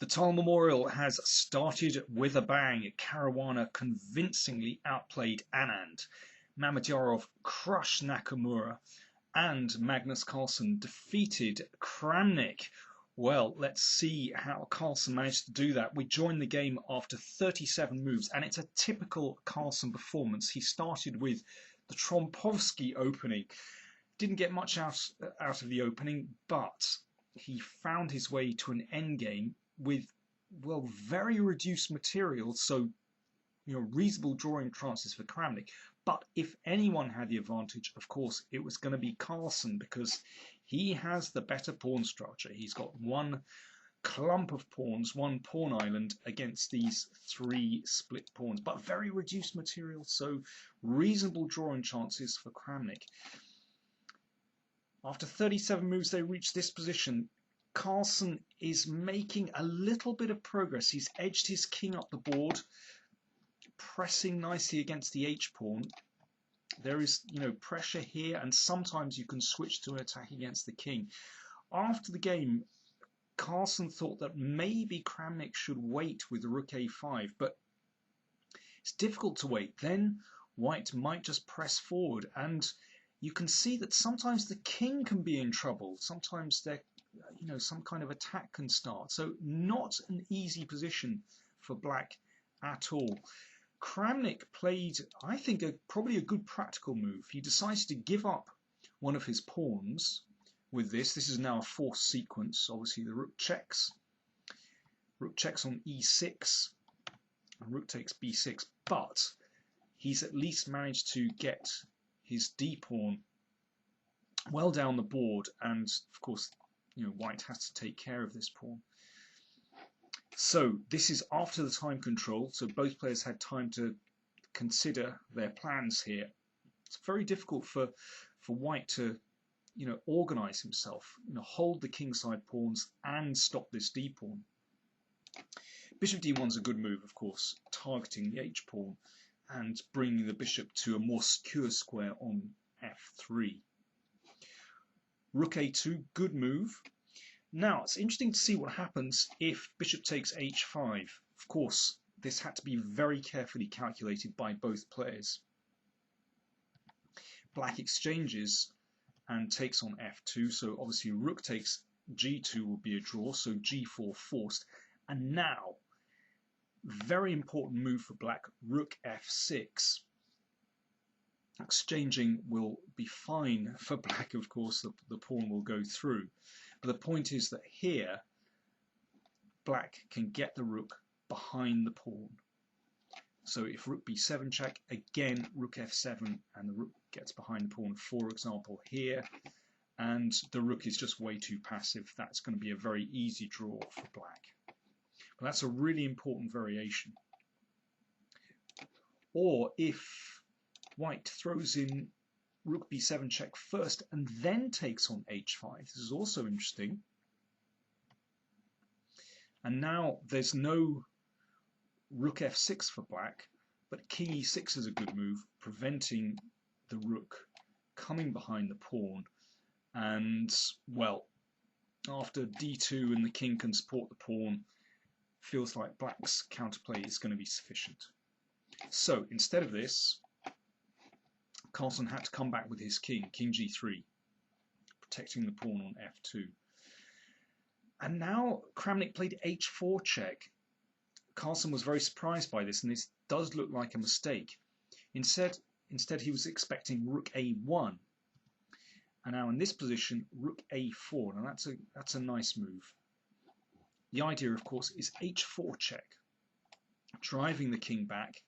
The Tile Memorial has started with a bang. Caruana convincingly outplayed Anand. Mamedyarov crushed Nakamura, and Magnus Carlsen defeated Kramnik. Well, let's see how Carlsen managed to do that. We joined the game after 37 moves, and it's a typical Carlsen performance. He started with the Trompovsky opening. Didn't get much out of the opening, but he found his way to an endgame with, well, very reduced material, so reasonable drawing chances for Kramnik. But if anyone had the advantage, of course, it was going to be Carlsen, because he has the better pawn structure. He's got one clump of pawns, one pawn island against these three split pawns, but very reduced material, so reasonable drawing chances for Kramnik. After 37 moves, they reach this position. Carlsen is making a little bit of progress. He's edged his king up the board, pressing nicely against the h-pawn. There is, pressure here, and sometimes you can switch to an attack against the king. After the game, Carlsen thought that maybe Kramnik should wait with rook a5, but it's difficult to wait. Then white might just press forward, and you can see that sometimes the king can be in trouble. Sometimes there, some kind of attack can start. So not an easy position for black at all. Kramnik played, I think, probably a good practical move. He decided to give up one of his pawns with this. This is now a forced sequence. Obviously, the rook checks on e6, and rook takes b6, but he's at least managed to get his d-pawn well down the board, and of course, white has to take care of this pawn. So this is after the time control, so both players had time to consider their plans here. It's very difficult for white to organize himself, hold the kingside pawns and stop this d-pawn. Bishop d1 is a good move, of course, targeting the h-pawn and bringing the bishop to a more secure square on f3. Rook a2, good move. Now, it's interesting to see what happens if bishop takes h5. Of course, this had to be very carefully calculated by both players. Black exchanges and takes on f2, so obviously rook takes g2 will be a draw, so g4 forced. And now, very important move for black, rook f6. Exchanging will be fine for black, of course, the pawn will go through. But the point is that here, black can get the rook behind the pawn. So if rook b7 check, again rook f7, and the rook gets behind the pawn, for example, here, and the rook is just way too passive. That's going to be a very easy draw for black. But that's a really important variation. Or if white throws in rook b7 check first and then takes on h5. This is also interesting. And now there's no rook f6 for black, but king e6 is a good move, preventing the rook coming behind the pawn. And, well, after d2 and the king can support the pawn, feels like black's counterplay is going to be sufficient. So instead of this, Carlsen had to come back with his king g3, protecting the pawn on f2. And now Kramnik played h4 check. Carlsen was very surprised by this, and this does look like a mistake. Instead he was expecting rook a1. And now in this position, rook a4. Now that's a nice move. The idea, of course, is h4 check, driving the king back,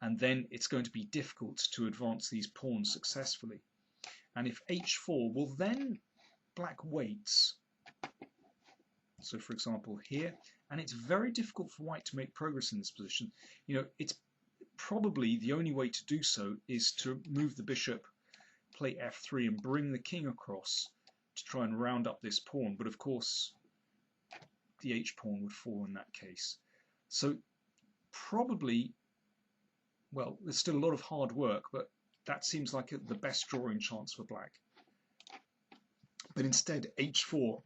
and then it's going to be difficult to advance these pawns successfully. And if h4, well then black waits. So for example here, and it's very difficult for white to make progress in this position. It's probably the only way to do so is to move the bishop, play f3 and bring the king across to try and round up this pawn, but of course the h-pawn would fall in that case. So probably, well, there's still a lot of hard work, but that seems like the best drawing chance for black. But instead, h4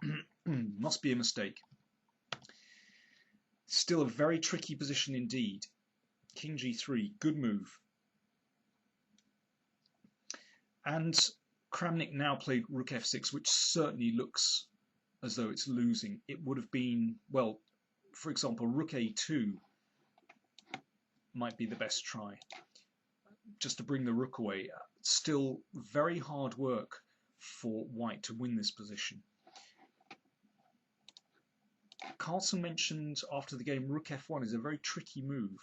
must be a mistake. Still a very tricky position indeed. King g3, good move. And Kramnik now played rook f6, which certainly looks as though it's losing. It would have been, well, for example, rook a2 might be the best try, just to bring the rook away. Still very hard work for white to win this position. Carlsen mentioned after the game rook f1 is a very tricky move.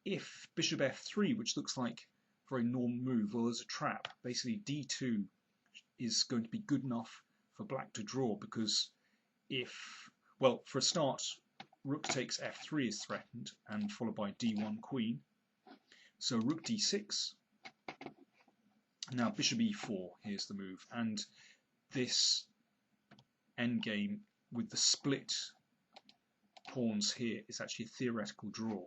If bishop f3, which looks like a very normal move, well, there's a trap. Basically d2 is going to be good enough for black to draw, because if, well, for a start, rook takes f3 is threatened, and followed by d1 queen. So rook d6. Now bishop e4, here's the move, and this endgame with the split pawns here is actually a theoretical draw.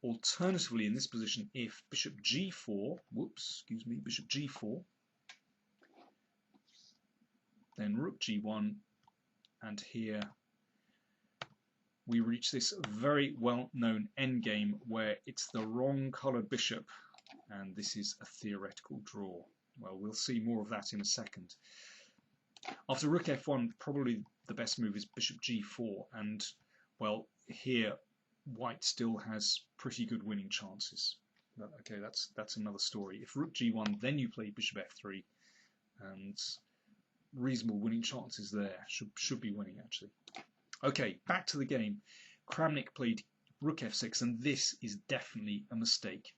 Alternatively, in this position, if bishop g4, bishop g4, then rook g1, and here we reach this very well-known endgame where it's the wrong coloured bishop, and this is a theoretical draw. Well, we'll see more of that in a second. After rook f1, probably the best move is bishop g4, and, well, here white still has pretty good winning chances. But, okay, that's another story. If rook g1, then you play bishop f3, and reasonable winning chances there. Should be winning, actually. Okay, back to the game. Kramnik played rook f6, and this is definitely a mistake.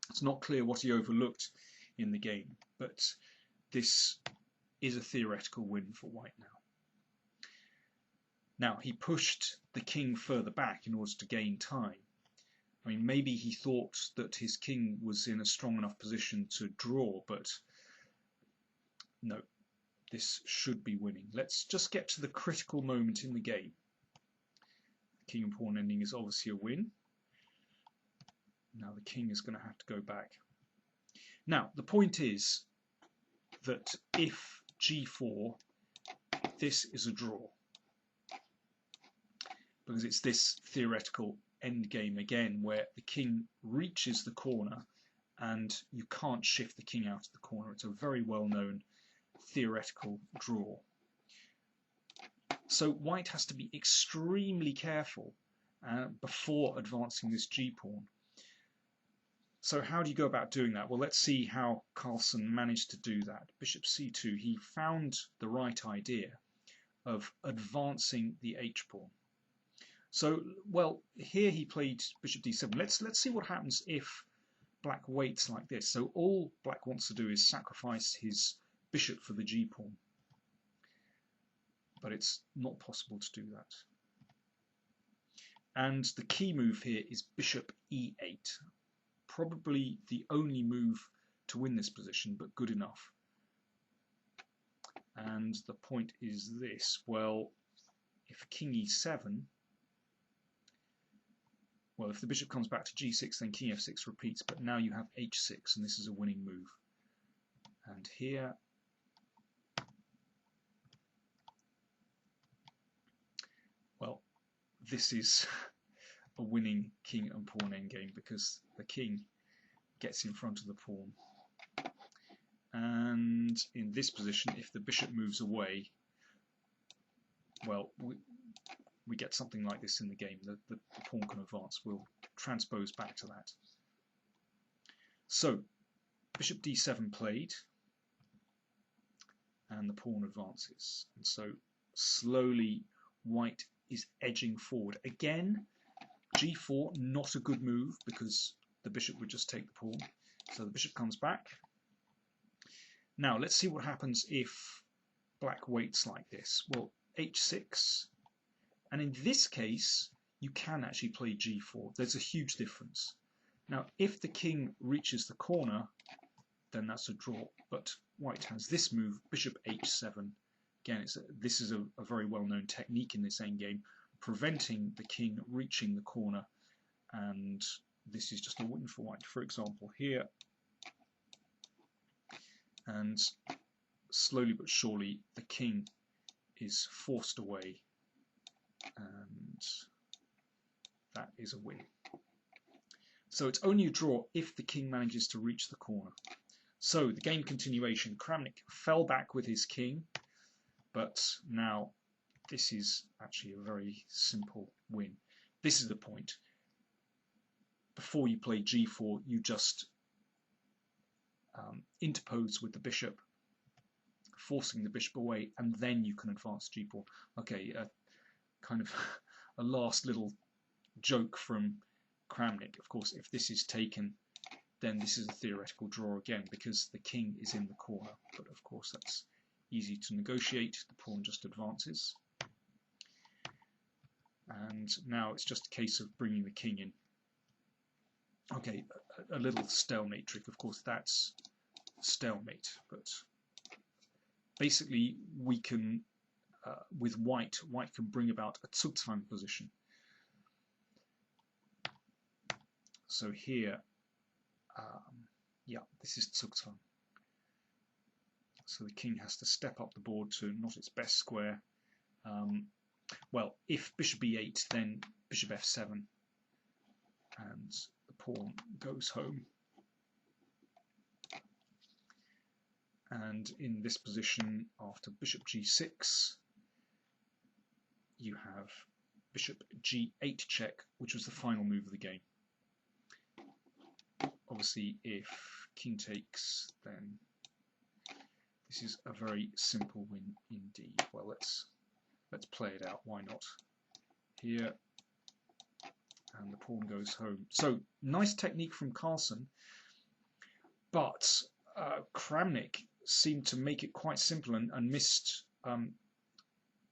It's not clear what he overlooked in the game, but this is a theoretical win for white now. Now, he pushed the king further back in order to gain time. I mean, maybe he thought that his king was in a strong enough position to draw, but no, this should be winning. Let's just get to the critical moment in the game. King and pawn ending is obviously a win. Now the king is going to have to go back. Now, the point is that if g4, this is a draw, because it's this theoretical endgame again where the king reaches the corner and you can't shift the king out of the corner. It's a very well-known theoretical draw. So white has to be extremely careful before advancing this g-pawn. So how do you go about doing that? Well, let's see how Carlsen managed to do that. Bishop c2, he found the right idea of advancing the h-pawn. So, well, here he played bishop d7. Let's see what happens if black waits like this. So all black wants to do is sacrifice his bishop for the g-pawn. But it's not possible to do that. And the key move here is bishop e8. Probably the only move to win this position, but good enough. And the point is this. Well, if king e7, well, if the bishop comes back to g6, then king f6 repeats, but now you have h6, and this is a winning move. And here, well, this is a winning king and pawn endgame, because the king gets in front of the pawn. And in this position, if the bishop moves away, well, we get something like this in the game. The pawn can advance. We'll transpose back to that. So, bishop d7 played, and the pawn advances. And so, slowly, white is edging forward. Again, g4, not a good move, because the bishop would just take the pawn. So the bishop comes back. Now, let's see what happens if black waits like this. Well, h6. And in this case, you can actually play g4. There's a huge difference. Now, if the king reaches the corner, then that's a draw. But white has this move, bishop h7. Again, this is a very well-known technique in this endgame, preventing the king reaching the corner. And this is just a win for white. For example, here. And slowly but surely, the king is forced away. And is a win. So it's only a draw if the king manages to reach the corner. So the game continuation, Kramnik fell back with his king, but now this is actually a very simple win. This is the point. Before you play g4, you just interpose with the bishop, forcing the bishop away, and then you can advance g4. Okay, kind of a last little joke from Kramnik. Of course, if this is taken, then this is a theoretical draw again, because the king is in the corner. But of course, that's easy to negotiate. The pawn just advances. And now it's just a case of bringing the king in. Okay, a little stalemate trick. Of course, that's stalemate, but basically we can, with white can bring about a Zugzwang position. So here, yeah, this is Zugzwang. So the king has to step up the board to not its best square. Well, if bishop e8, then bishop f7, and the pawn goes home. And in this position, after bishop g6, you have bishop g8 check, which was the final move of the game. Obviously, if king takes, then this is a very simple win indeed. Well, let's play it out. Why not? Here, and the pawn goes home. So nice technique from Carlsen, but Kramnik seemed to make it quite simple and missed,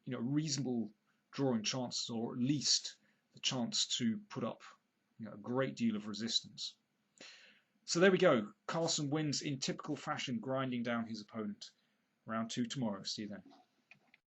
reasonable drawing chances, or at least the chance to put up, a great deal of resistance. So there we go. Carlsen wins in typical fashion, grinding down his opponent. Round 2 tomorrow. See you then.